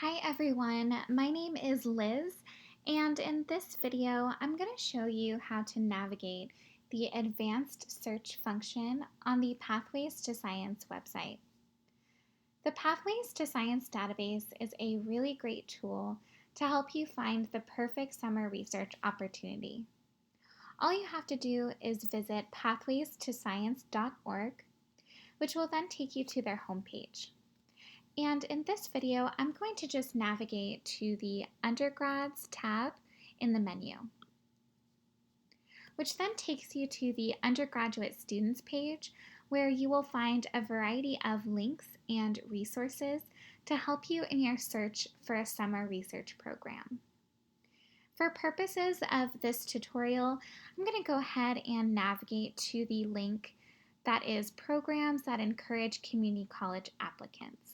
Hi everyone, my name is Liz, and in this video I'm going to show you how to navigate the advanced search function on the Pathways to Science website. The Pathways to Science database is a really great tool to help you find the perfect summer research opportunity. All you have to do is visit pathwaystoscience.org, which will then take you to their homepage. And in this video, I'm going to just navigate to the Undergrads tab in the menu, which then takes you to the Undergraduate Students page, where you will find a variety of links and resources to help you in your search for a summer research program. For purposes of this tutorial, I'm going to go ahead and navigate to the link that is Programs that Encourage Community College Applicants.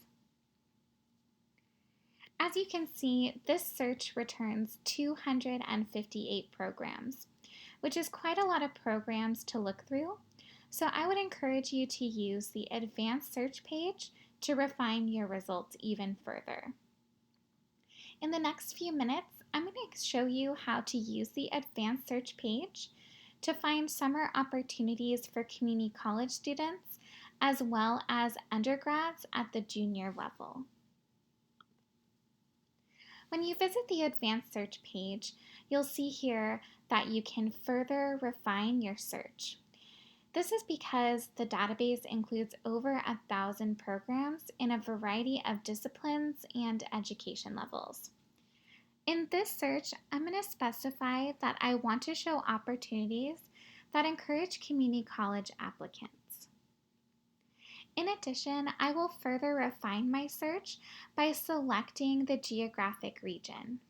As you can see, this search returns 258 programs, which is quite a lot of programs to look through, so I would encourage you to use the advanced search page to refine your results even further. In the next few minutes, I'm going to show you how to use the advanced search page to find summer opportunities for community college students as well as undergrads at the junior level. When you visit the advanced search page, you'll see here that you can further refine your search. This is because the database includes over 1,000 programs in a variety of disciplines and education levels. In this search, I'm going to specify that I want to show opportunities that encourage community college applicants. In addition, I will further refine my search by selecting the geographic region.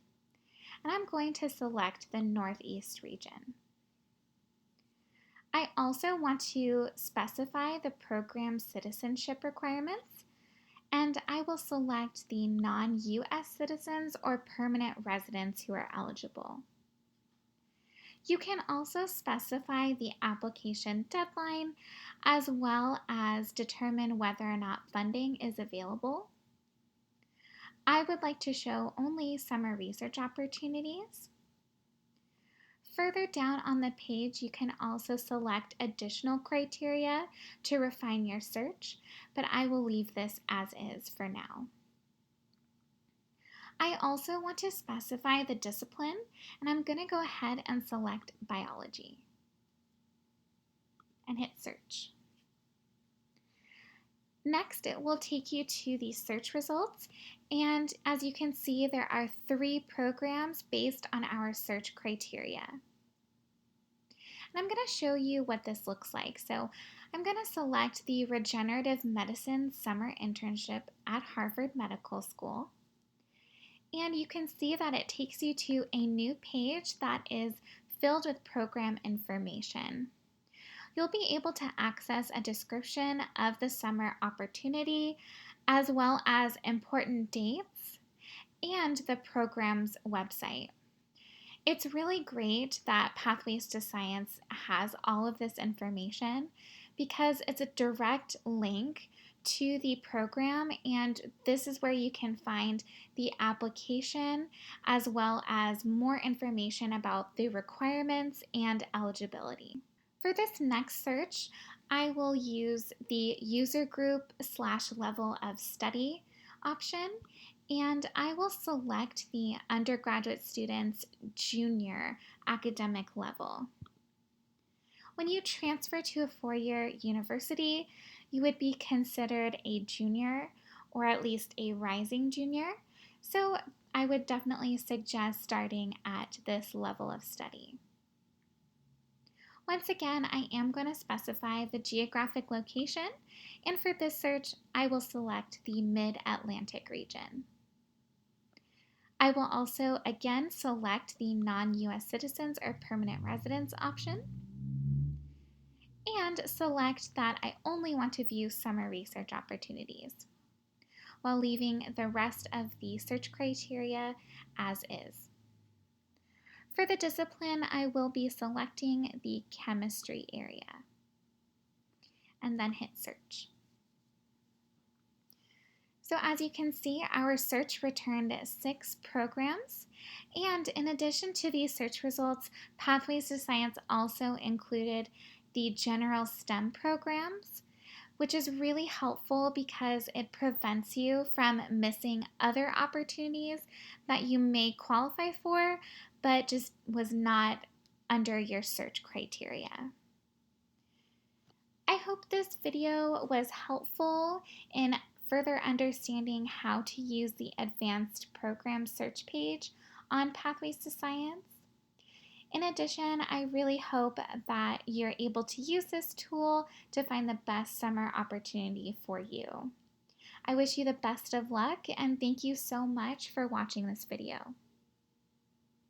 And I'm going to select the Northeast region. I also want to specify the program citizenship requirements, and I will select the non-US citizens or permanent residents who are eligible. You can also specify the application deadline as well as determine whether or not funding is available. I would like to show only summer research opportunities. Further down on the page, you can also select additional criteria to refine your search, but I will leave this as is for now. I also want to specify the discipline, and I'm going to go ahead and select biology and hit search. Next, it will take you to the search results, and as you can see, there are 3 programs based on our search criteria. And I'm going to show you what this looks like. So I'm going to select the Regenerative Medicine Summer Internship at Harvard Medical School. And you can see that it takes you to a new page that is filled with program information. You'll be able to access a description of the summer opportunity as well as important dates and the program's website. It's really great that Pathways to Science has all of this information because it's a direct link to the program, and this is where you can find the application as well as more information about the requirements and eligibility. For this next search, I will use the user group / level of study option, and I will select the undergraduate students junior academic level. When you transfer to a 4-year university, you would be considered a junior or at least a rising junior, so I would definitely suggest starting at this level of study. Once again, I am going to specify the geographic location, and for this search, I will select the Mid-Atlantic region. I will also again select the non-US citizens or permanent residents option, and select that I only want to view summer research opportunities, while leaving the rest of the search criteria as is. For the discipline, I will be selecting the chemistry area, and then hit search. So as you can see, our search returned 6 programs. And in addition to these search results, Pathways to Science also included the general STEM programs, which is really helpful because it prevents you from missing other opportunities that you may qualify for, but just was not under your search criteria. I hope this video was helpful in further understanding how to use the Advanced Program Search page on Pathways to Science. In addition, I really hope that you're able to use this tool to find the best summer opportunity for you. I wish you the best of luck and thank you so much for watching this video.